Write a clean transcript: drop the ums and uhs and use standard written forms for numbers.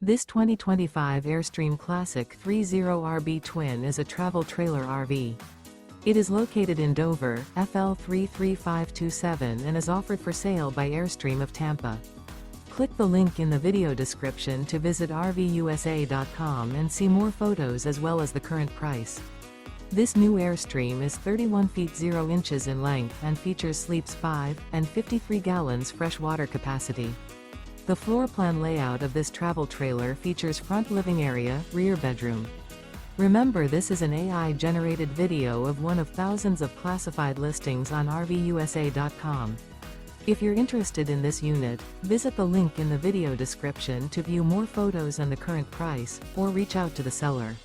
This 2025 Airstream Classic 30RB Twin is a travel trailer RV. It is located in Dover, FL 33527 and is offered for sale by Airstream of Tampa. Click the link in the video description to visit RVUSA.com and see more photos as well as the current price. This new Airstream is 31 feet 0 inches in length and features sleeps 5 and 53 gallons fresh water capacity. The floor plan layout of this travel trailer features front living area, rear bedroom. Remember, this is an AI-generated video of one of thousands of classified listings on RVUSA.com. If you're interested in this unit, visit the link in the video description to view more photos and the current price, or reach out to the seller.